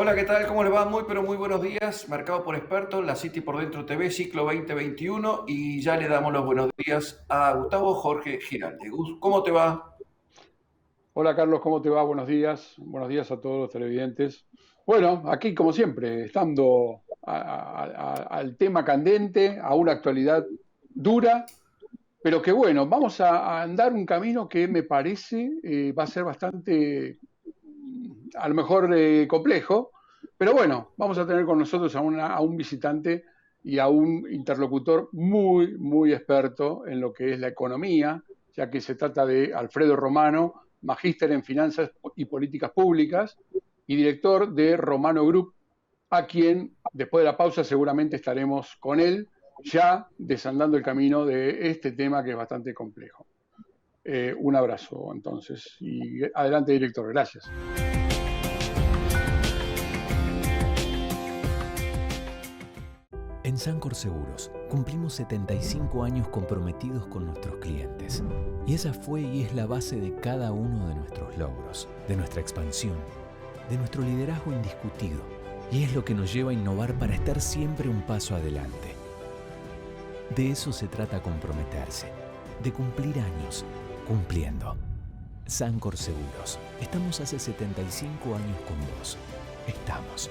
Hola, ¿qué tal? ¿Cómo le va? Muy, pero muy buenos días. Marcado por expertos, la City por Dentro TV, ciclo 2021. Y ya le damos los buenos días a Gustavo Jorge Giralde. Gus, ¿cómo te va? Hola Carlos, ¿cómo te va? Buenos días. Buenos días a todos los televidentes. Bueno, aquí como siempre, estando al tema candente, a una actualidad dura, pero que bueno, vamos a andar un camino que me parece va a ser bastante, a lo mejor complejo, pero bueno, vamos a tener con nosotros a un visitante y a un interlocutor muy, muy experto en lo que es la economía, ya que se trata de Alfredo Romano, magíster en finanzas y políticas públicas y director de Romano Group, a quien después de la pausa seguramente estaremos con él ya desandando el camino de este tema que es bastante complejo. Un abrazo entonces y adelante director, gracias. En Sancor Seguros cumplimos 75 años comprometidos con nuestros clientes. Y esa fue y es la base de cada uno de nuestros logros, de nuestra expansión, de nuestro liderazgo indiscutido. Y es lo que nos lleva a innovar para estar siempre un paso adelante. De eso se trata comprometerse, de cumplir años, cumpliendo. Sancor Seguros. Estamos hace 75 años con vos. Estamos.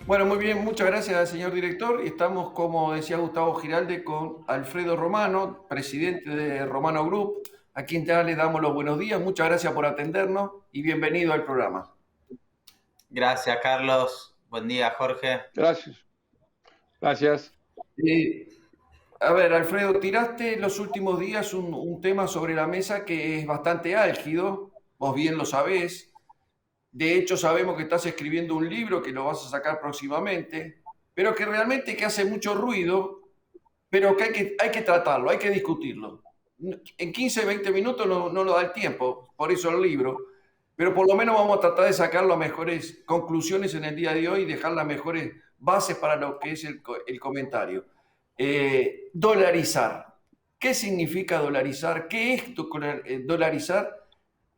Bueno, muy bien, muchas gracias, señor director. Y estamos, como decía Gustavo Giralde, con Alfredo Romano, presidente de Romano Group, a quien ya le damos los buenos días. Muchas gracias por atendernos y bienvenido al programa. Gracias, Carlos. Buen día, Jorge. Gracias, gracias. Eh, A ver, Alfredo, tiraste los últimos días un tema sobre la mesa que es bastante álgido, vos bien lo sabés. De hecho, sabemos que estás escribiendo un libro que lo vas a sacar próximamente, pero que realmente que hace mucho ruido, pero que hay que tratarlo, hay que discutirlo. En 15, 20 minutos no lo da el tiempo, por eso el libro, pero por lo menos vamos a tratar de sacar las mejores conclusiones en el día de hoy y dejar las mejores bases para lo que es el comentario. Dolarizar. ¿Qué significa dolarizar? ¿Qué es dolarizar?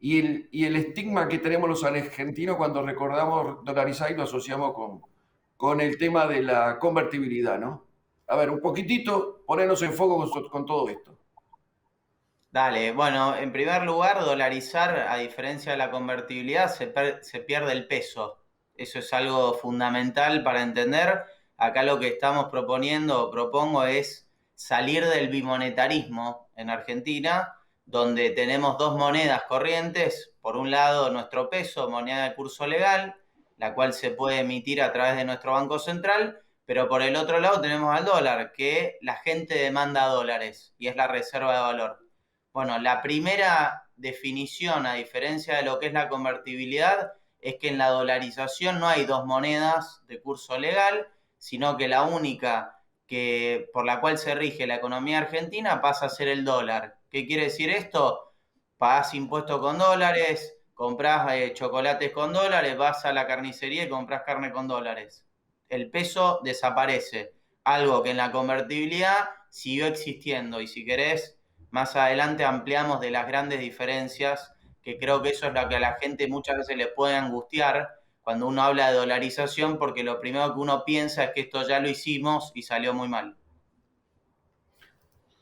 Y el estigma que tenemos los argentinos cuando recordamos dolarizar y lo asociamos con el tema de la convertibilidad, ¿no? A ver, un poquitito, ponernos en foco con todo esto. Dale, bueno, en primer lugar, dolarizar, a diferencia de la convertibilidad, se pierde el peso. Eso es algo fundamental para entender. Acá lo que estamos proponiendo o propongo es salir del bimonetarismo en Argentina, donde tenemos dos monedas corrientes. Por un lado, nuestro peso, moneda de curso legal, la cual se puede emitir a través de nuestro Banco Central, pero por el otro lado tenemos al dólar, que la gente demanda dólares y es la reserva de valor. Bueno, la primera definición, a diferencia de lo que es la convertibilidad, es que en la dolarización no hay dos monedas de curso legal, sino que la única por la cual se rige la economía argentina pasa a ser el dólar. ¿Qué quiere decir esto? Pagás impuestos con dólares, comprás chocolates con dólares, vas a la carnicería y compras carne con dólares. El peso desaparece, algo que en la convertibilidad siguió existiendo y si querés más adelante ampliamos de las grandes diferencias, que creo que eso es lo que a la gente muchas veces le puede angustiar cuando uno habla de dolarización, porque lo primero que uno piensa es que esto ya lo hicimos y salió muy mal.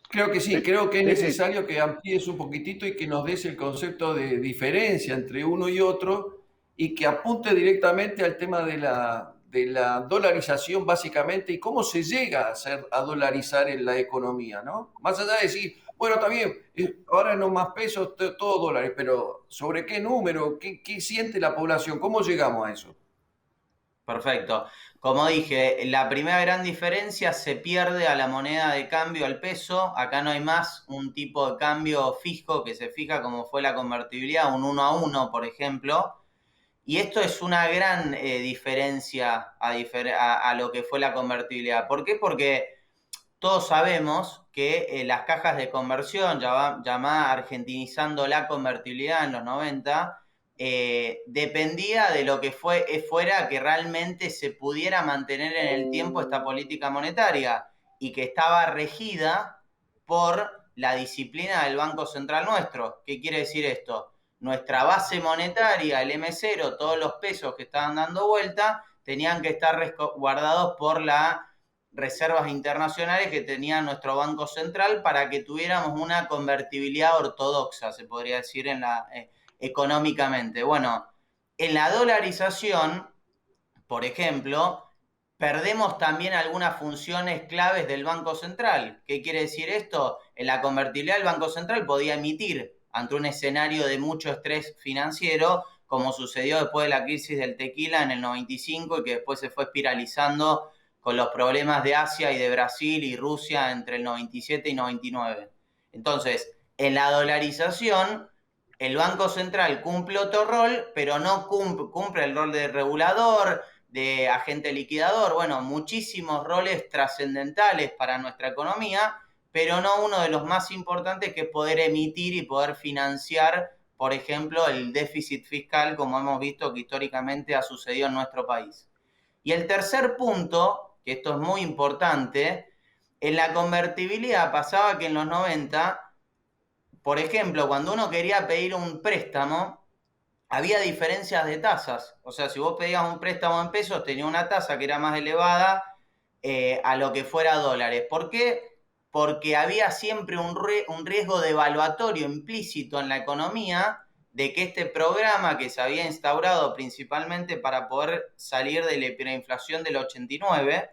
Creo que sí, Eh, creo que es eh, necesario que amplíes un poquitito y que nos des el concepto de diferencia entre uno y otro y que apunte directamente al tema de la dolarización básicamente y cómo se llega a dolarizar en la economía, ¿no? Más allá de decir, bueno, está bien, ahora no más pesos, todo dólares, pero ¿sobre qué número? ¿Qué siente la población? ¿Cómo llegamos a eso? Perfecto. Como dije, la primera gran diferencia se pierde a la moneda de cambio, al peso. Acá no hay más un tipo de cambio fijo que se fija como fue la convertibilidad, un 1 a 1, por ejemplo. Y esto es una gran diferencia a lo que fue la convertibilidad. ¿Por qué? Porque todos sabemos que las cajas de conversión, llamada argentinizando la convertibilidad en los 90, dependía de lo que fuera que realmente se pudiera mantener en el tiempo esta política monetaria y que estaba regida por la disciplina del Banco Central nuestro. ¿Qué quiere decir esto? Nuestra base monetaria, el M0, todos los pesos que estaban dando vuelta, tenían que estar resguardados por las reservas internacionales que tenía nuestro Banco Central para que tuviéramos una convertibilidad ortodoxa, se podría decir, económicamente. Bueno, en la dolarización, por ejemplo, perdemos también algunas funciones claves del Banco Central. ¿Qué quiere decir esto? En la convertibilidad el Banco Central podía emitir ante un escenario de mucho estrés financiero, como sucedió después de la crisis del tequila en el 95 y que después se fue espiralizando con los problemas de Asia y de Brasil y Rusia entre el 97 y 99. Entonces, en la dolarización, el Banco Central cumple otro rol, pero no cumple el rol de regulador, de agente liquidador, bueno, muchísimos roles trascendentales para nuestra economía, pero no uno de los más importantes, que es poder emitir y poder financiar, por ejemplo, el déficit fiscal, como hemos visto que históricamente ha sucedido en nuestro país. Y el tercer punto, que esto es muy importante, en la convertibilidad pasaba que en los 90, por ejemplo, cuando uno quería pedir un préstamo, había diferencias de tasas. O sea, si vos pedías un préstamo en pesos, tenía una tasa que era más elevada a lo que fuera dólares. ¿Por qué? Porque había siempre un riesgo devaluatorio implícito en la economía de que este programa, que se había instaurado principalmente para poder salir de la hiperinflación del 89,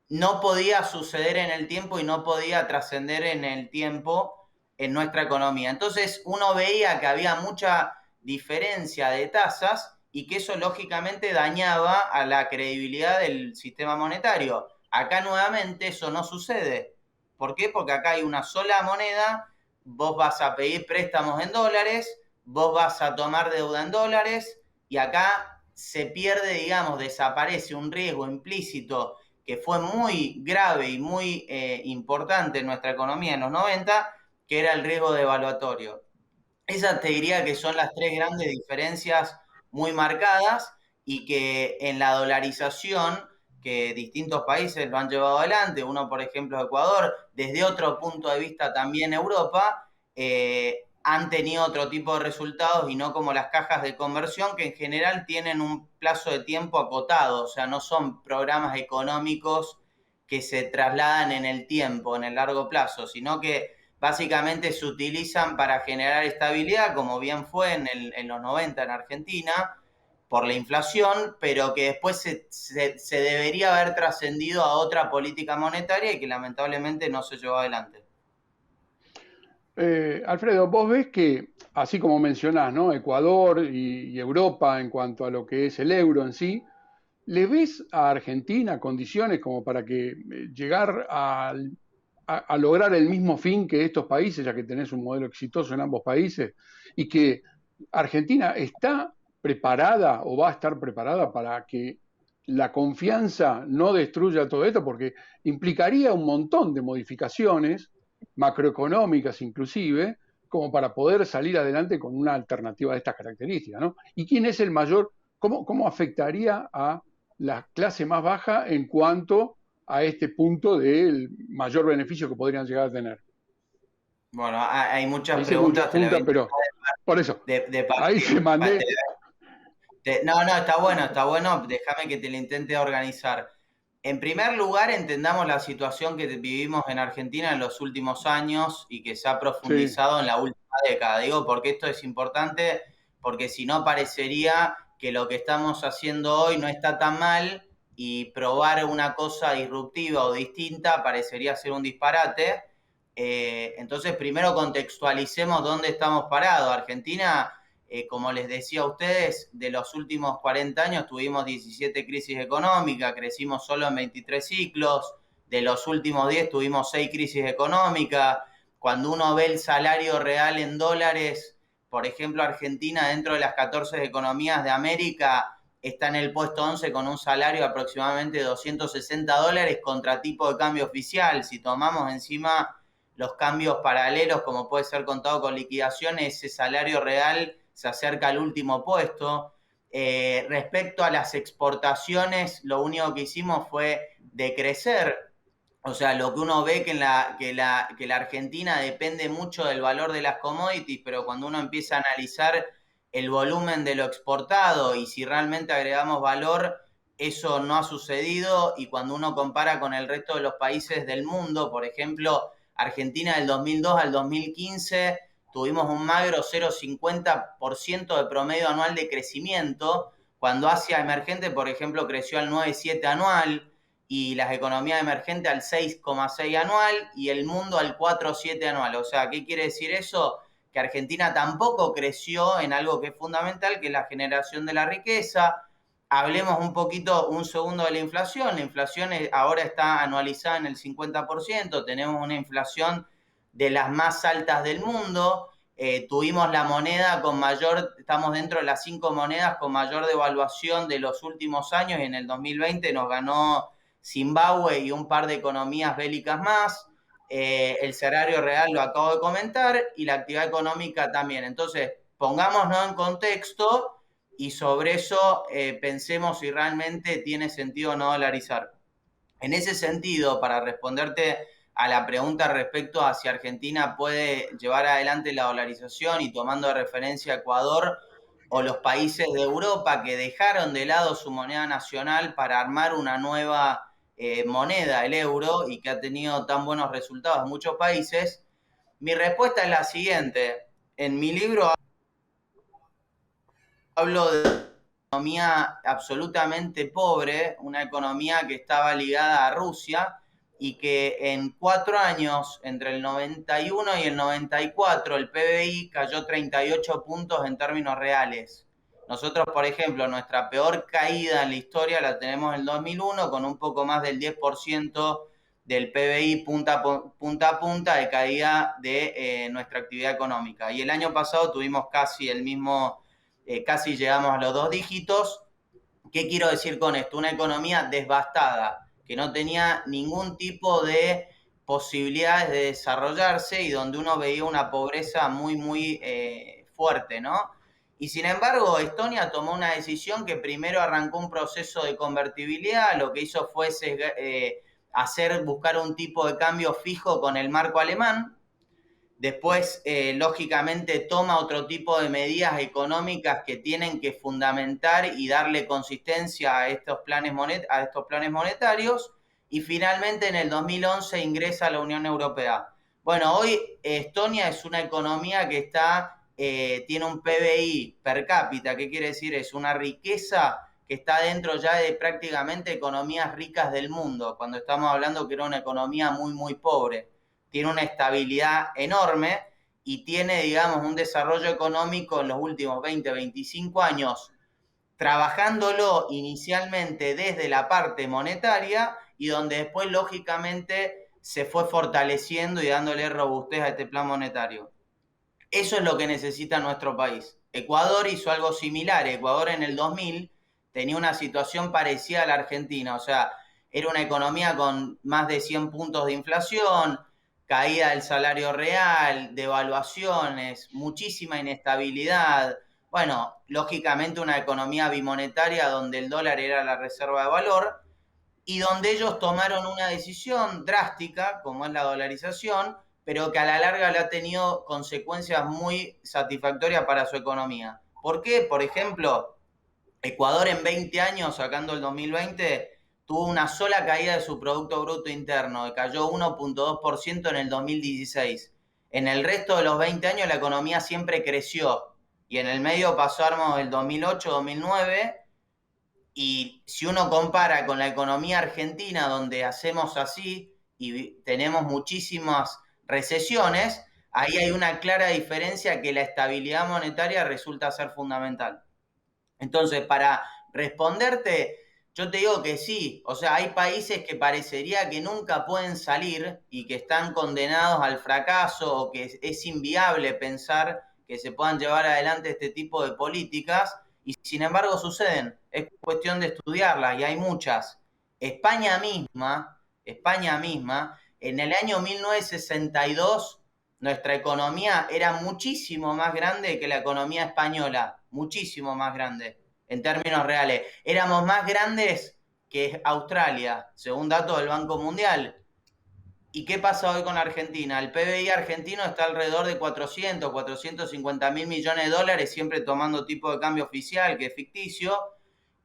no podía suceder en el tiempo y no podía trascender en el tiempo en nuestra economía. Entonces uno veía que había mucha diferencia de tasas y que eso lógicamente dañaba a la credibilidad del sistema monetario. Acá nuevamente eso no sucede. ¿Por qué? Porque acá hay una sola moneda, vos vas a pedir préstamos en dólares, vos vas a tomar deuda en dólares y acá se pierde, digamos, desaparece un riesgo implícito que fue muy grave y muy importante en nuestra economía en los 90, que era el riesgo devaluatorio. Esas te diría que son las tres grandes diferencias muy marcadas y que en la dolarización, que distintos países lo han llevado adelante, uno por ejemplo Ecuador, desde otro punto de vista también Europa, han tenido otro tipo de resultados y no como las cajas de conversión, que en general tienen un plazo de tiempo acotado, o sea, no son programas económicos que se trasladan en el tiempo, en el largo plazo, sino que básicamente se utilizan para generar estabilidad, como bien fue en los 90 en Argentina, por la inflación, pero que después se debería haber trascendido a otra política monetaria y que lamentablemente no se llevó adelante. Alfredo, vos ves que, así como mencionás, ¿no? Ecuador y Europa en cuanto a lo que es el euro en sí, ¿le ves a Argentina condiciones como para que llegar a lograr el mismo fin que estos países, ya que tenés un modelo exitoso en ambos países, y que Argentina está preparada o va a estar preparada para que la confianza no destruya todo esto? Porque implicaría un montón de modificaciones macroeconómicas inclusive, como para poder salir adelante con una alternativa de estas características, ¿no? ¿Y quién es el mayor, cómo afectaría a la clase más baja en cuanto a este punto del mayor beneficio que podrían llegar a tener? Bueno, hay muchas preguntas. Pero por eso, ahí se mandé. No, está bueno, déjame que te lo intente organizar. En primer lugar, entendamos la situación que vivimos en Argentina en los últimos años y que se ha profundizado en la última década. Digo, porque esto es importante, porque si no parecería que lo que estamos haciendo hoy no está tan mal y probar una cosa disruptiva o distinta parecería ser un disparate. Entonces, primero contextualicemos dónde estamos parados. Argentina, como les decía a ustedes, de los últimos 40 años tuvimos 17 crisis económicas, crecimos solo en 23 ciclos, de los últimos 10 tuvimos 6 crisis económicas. Cuando uno ve el salario real en dólares, por ejemplo, Argentina, dentro de las 14 economías de América, está en el puesto 11 con un salario de aproximadamente $260 contra tipo de cambio oficial. Si tomamos encima los cambios paralelos, como puede ser contado con liquidaciones, ese salario real se acerca al último puesto. Respecto a las exportaciones, lo único que hicimos fue decrecer. O sea, lo que uno ve que la Argentina depende mucho del valor de las commodities, pero cuando uno empieza a analizar el volumen de lo exportado y si realmente agregamos valor, eso no ha sucedido. Y cuando uno compara con el resto de los países del mundo, por ejemplo, Argentina del 2002 al 2015 tuvimos un magro 0,50% de promedio anual de crecimiento, cuando Asia emergente, por ejemplo, creció al 9,7 anual, y las economías emergentes al 6,6 anual, y el mundo al 4,7 anual. O sea, ¿qué quiere decir eso? Que Argentina tampoco creció en algo que es fundamental, que es la generación de la riqueza. Hablemos un segundo de la inflación. La inflación ahora está anualizada en el 50%, tenemos una inflación de las más altas del mundo. Tuvimos la moneda con mayor, estamos dentro de las 5 monedas con mayor devaluación de los últimos años, y en el 2020 nos ganó Zimbabue y un par de economías bélicas más. El salario real lo acabo de comentar y la actividad económica también. Entonces, pongámonos en contexto y sobre eso pensemos si realmente tiene sentido no dolarizar. En ese sentido, para responderte a la pregunta respecto a si Argentina puede llevar adelante la dolarización y tomando de referencia a Ecuador o los países de Europa que dejaron de lado su moneda nacional para armar una nueva moneda, el euro, y que ha tenido tan buenos resultados en muchos países, mi respuesta es la siguiente. En mi libro hablo de una economía absolutamente pobre, una economía que estaba ligada a Rusia y que en 4 años, entre el 91 y el 94, el PBI cayó 38 puntos en términos reales. Nosotros, por ejemplo, nuestra peor caída en la historia la tenemos en el 2001, con un poco más del 10% del PBI punta a punta de caída de nuestra actividad económica. Y el año pasado tuvimos casi el mismo, casi llegamos a los 2 dígitos. ¿Qué quiero decir con esto? Una economía devastada, que no tenía ningún tipo de posibilidades de desarrollarse y donde uno veía una pobreza muy, muy fuerte, ¿no? Y sin embargo, Estonia tomó una decisión que primero arrancó un proceso de convertibilidad, lo que hizo fue buscar un tipo de cambio fijo con el marco alemán. Después, lógicamente, toma otro tipo de medidas económicas que tienen que fundamentar y darle consistencia a estos planes monetarios. Y finalmente, en el 2011, ingresa a la Unión Europea. Bueno, hoy Estonia es una economía que tiene un PBI per cápita. ¿Qué quiere decir? Es una riqueza que está dentro ya de prácticamente economías ricas del mundo, cuando estamos hablando que era una economía muy, muy pobre. Tiene una estabilidad enorme y tiene, digamos, un desarrollo económico en los últimos 20, 25 años, trabajándolo inicialmente desde la parte monetaria y donde después, lógicamente, se fue fortaleciendo y dándole robustez a este plan monetario. Eso es lo que necesita nuestro país. Ecuador hizo algo similar. Ecuador en el 2000 tenía una situación parecida a la Argentina, o sea, era una economía con más de 100 puntos de inflación, caída del salario real, devaluaciones, muchísima inestabilidad. Bueno, lógicamente una economía bimonetaria donde el dólar era la reserva de valor y donde ellos tomaron una decisión drástica, como es la dolarización, pero que a la larga le ha tenido consecuencias muy satisfactorias para su economía. ¿Por qué? Por ejemplo, Ecuador en 20 años, sacando el 2020, tuvo una sola caída de su Producto Bruto Interno, que cayó 1,2% en el 2016. En el resto de los 20 años la economía siempre creció, y en el medio pasamos el 2008-2009, y si uno compara con la economía argentina, donde hacemos así y tenemos muchísimas recesiones, ahí hay una clara diferencia que la estabilidad monetaria resulta ser fundamental. Entonces, para responderte, yo te digo que sí, o sea, hay países que parecería que nunca pueden salir y que están condenados al fracaso o que es inviable pensar que se puedan llevar adelante este tipo de políticas y sin embargo suceden. Es cuestión de estudiarlas y hay muchas. España misma, en el año 1962 nuestra economía era muchísimo más grande que la economía española, muchísimo más grande en términos reales. Éramos más grandes que Australia, según datos del Banco Mundial. ¿Y qué pasa hoy con Argentina? El PBI argentino está alrededor de 450 mil millones de dólares, siempre tomando tipo de cambio oficial, que es ficticio,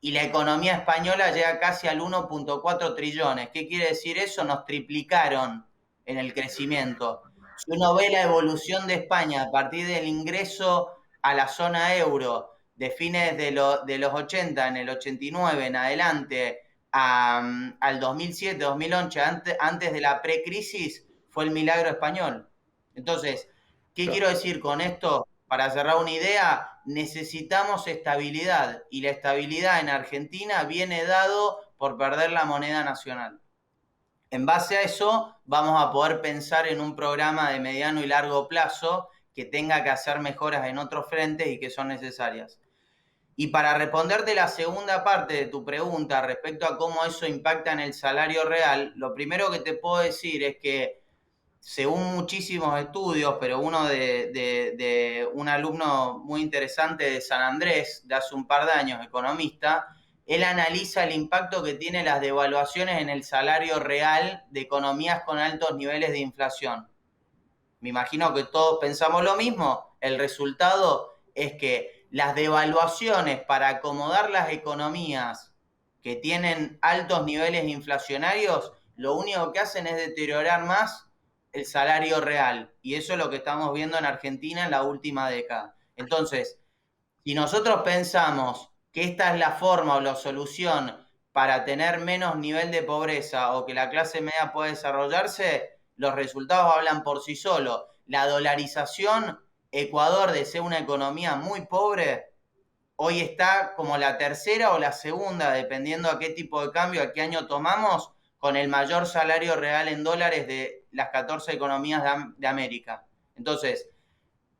y la economía española llega casi al 1.4 trillones. ¿Qué quiere decir eso? Nos triplicaron en el crecimiento. Si uno ve la evolución de España a partir del ingreso a la zona euro de fines de los 80, en el 89 en adelante, al 2007, 2011, antes de la precrisis, fue el milagro español. Entonces, ¿qué quiero decir con esto? Para cerrar una idea, necesitamos estabilidad, y la estabilidad en Argentina viene dado por perder la moneda nacional. En base a eso, vamos a poder pensar en un programa de mediano y largo plazo que tenga que hacer mejoras en otros frentes y que son necesarias. Y para responderte la segunda parte de tu pregunta respecto a cómo eso impacta en el salario real, lo primero que te puedo decir es que, según muchísimos estudios, pero uno de un alumno muy interesante de San Andrés, de hace un par de años, economista, él analiza el impacto que tienen las devaluaciones en el salario real de economías con altos niveles de inflación. Me imagino que todos pensamos lo mismo. El resultado es que las devaluaciones para acomodar las economías que tienen altos niveles inflacionarios, lo único que hacen es deteriorar más el salario real. Y eso es lo que estamos viendo en Argentina en la última década. Entonces, si nosotros pensamos que esta es la forma o la solución para tener menos nivel de pobreza o que la clase media pueda desarrollarse, los resultados hablan por sí solos. La dolarización, Ecuador, de ser una economía muy pobre, hoy está como la tercera o la segunda, dependiendo a qué tipo de cambio, a qué año tomamos, con el mayor salario real en dólares de las 14 economías de América. Entonces,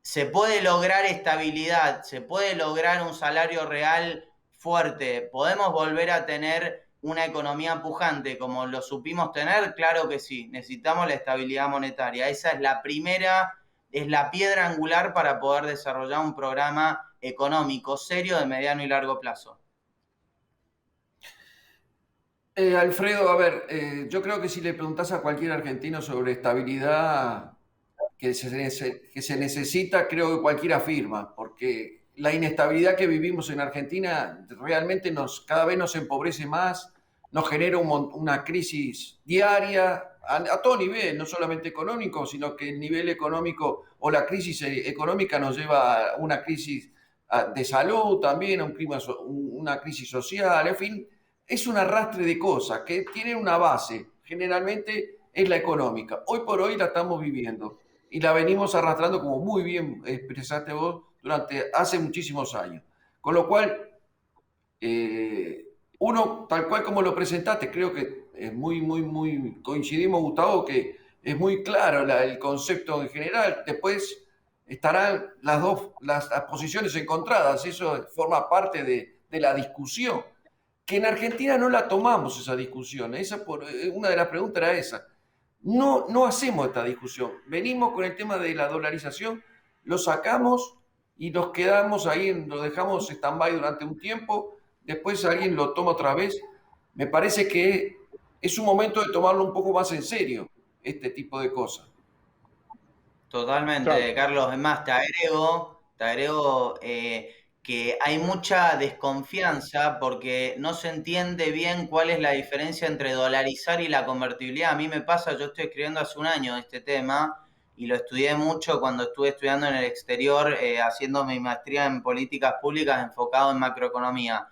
se puede lograr estabilidad, se puede lograr un salario real fuerte, podemos volver a tener una economía pujante como lo supimos tener. Claro que sí, necesitamos la estabilidad monetaria. Esa es la primera, es la piedra angular para poder desarrollar un programa económico serio de mediano y largo plazo. Alfredo, a ver, yo creo que si le preguntas a cualquier argentino sobre estabilidad que se necesita, creo que cualquiera afirma, porque la inestabilidad que vivimos en Argentina realmente cada vez nos empobrece más, nos genera una crisis diaria a todo nivel, no solamente económico, sino que el nivel económico o la crisis económica nos lleva a una crisis de salud también, a una crisis social, en fin, es un arrastre de cosas que tienen una base, generalmente es la económica. Hoy por hoy la estamos viviendo y la venimos arrastrando, como muy bien expresaste vos, hace muchísimos años. Con lo cual, uno, tal cual como lo presentaste, creo que es coincidimos, Gustavo, que es muy claro el concepto en general. Después estarán las posiciones encontradas, eso forma parte de la discusión, que en Argentina no la tomamos esa discusión. Una de las preguntas era esa. No hacemos esta discusión. Venimos con el tema de la dolarización, lo sacamos y nos quedamos ahí, lo dejamos stand-by durante un tiempo, después alguien lo toma otra vez. Me parece que es un momento de tomarlo un poco más en serio, este tipo de cosas. Totalmente, claro. Carlos. Es más, te agrego que hay mucha desconfianza porque no se entiende bien cuál es la diferencia entre dolarizar y la convertibilidad. A mí me pasa, yo estoy escribiendo hace un año este tema y lo estudié mucho cuando estuve estudiando en el exterior, haciendo mi maestría en políticas públicas enfocado en macroeconomía.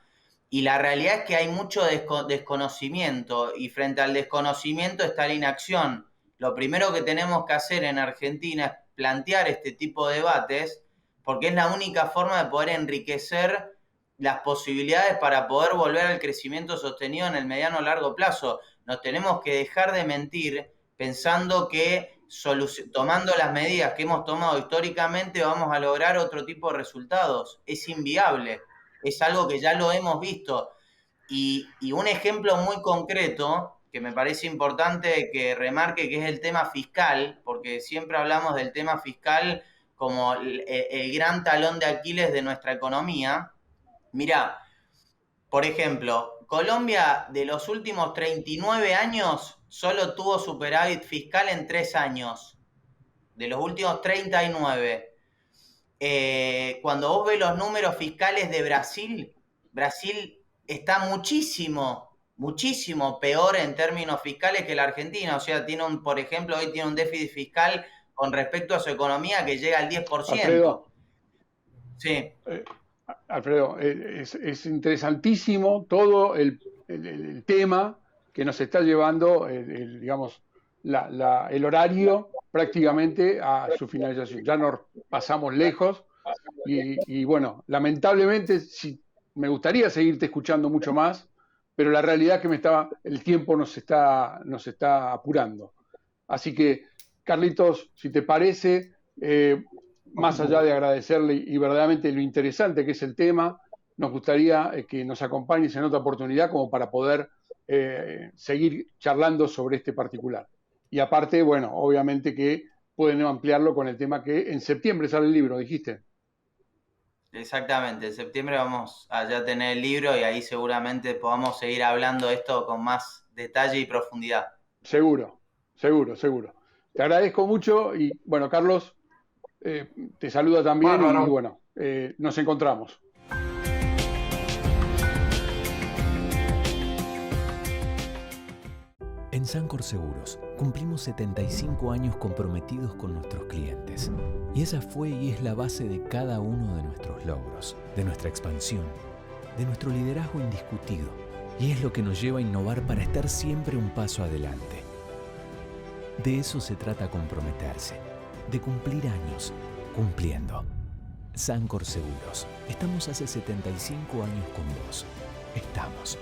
Y la realidad es que hay mucho desconocimiento, y frente al desconocimiento está la inacción. Lo primero que tenemos que hacer en Argentina es plantear este tipo de debates, porque es la única forma de poder enriquecer las posibilidades para poder volver al crecimiento sostenido en el mediano o largo plazo. Nos tenemos que dejar de mentir pensando que tomando las medidas que hemos tomado históricamente vamos a lograr otro tipo de resultados. Es inviable, es algo que ya lo hemos visto. Y un ejemplo muy concreto que me parece importante que remarque, que es el tema fiscal, porque siempre hablamos del tema fiscal como el gran talón de Aquiles de nuestra economía. Mirá, por ejemplo, Colombia de los últimos 39 años solo tuvo superávit fiscal en 3 años. De los últimos 39. Cuando vos ves los números fiscales de Brasil, Brasil está muchísimo peor en términos fiscales que la Argentina. O sea, por ejemplo, hoy tiene un déficit fiscal con respecto a su economía que llega al 10%. Alfredo, sí. Alfredo, es interesantísimo todo el tema que nos está llevando, digamos, el horario prácticamente a su finalización. Ya nos pasamos lejos y bueno, lamentablemente me gustaría seguirte escuchando mucho más, pero la realidad es que el tiempo nos está apurando. Así que, Carlitos, si te parece, más allá de agradecerle y verdaderamente lo interesante que es el tema, nos gustaría que nos acompañes en otra oportunidad como para poder seguir charlando sobre este particular. Y aparte, bueno, obviamente que pueden ampliarlo con el tema que en septiembre sale el libro, dijiste. Exactamente, en septiembre vamos a ya tener el libro y ahí seguramente podamos seguir hablando de esto con más detalle y profundidad. Seguro. Te agradezco mucho y bueno, Carlos, te saluda también y bueno, nos encontramos. En Sancor Seguros cumplimos 75 años comprometidos con nuestros clientes. Y esa fue y es la base de cada uno de nuestros logros, de nuestra expansión, de nuestro liderazgo indiscutido. Y es lo que nos lleva a innovar para estar siempre un paso adelante. De eso se trata comprometerse, de cumplir años, cumpliendo. Sancor Seguros. Estamos hace 75 años con vos. Estamos.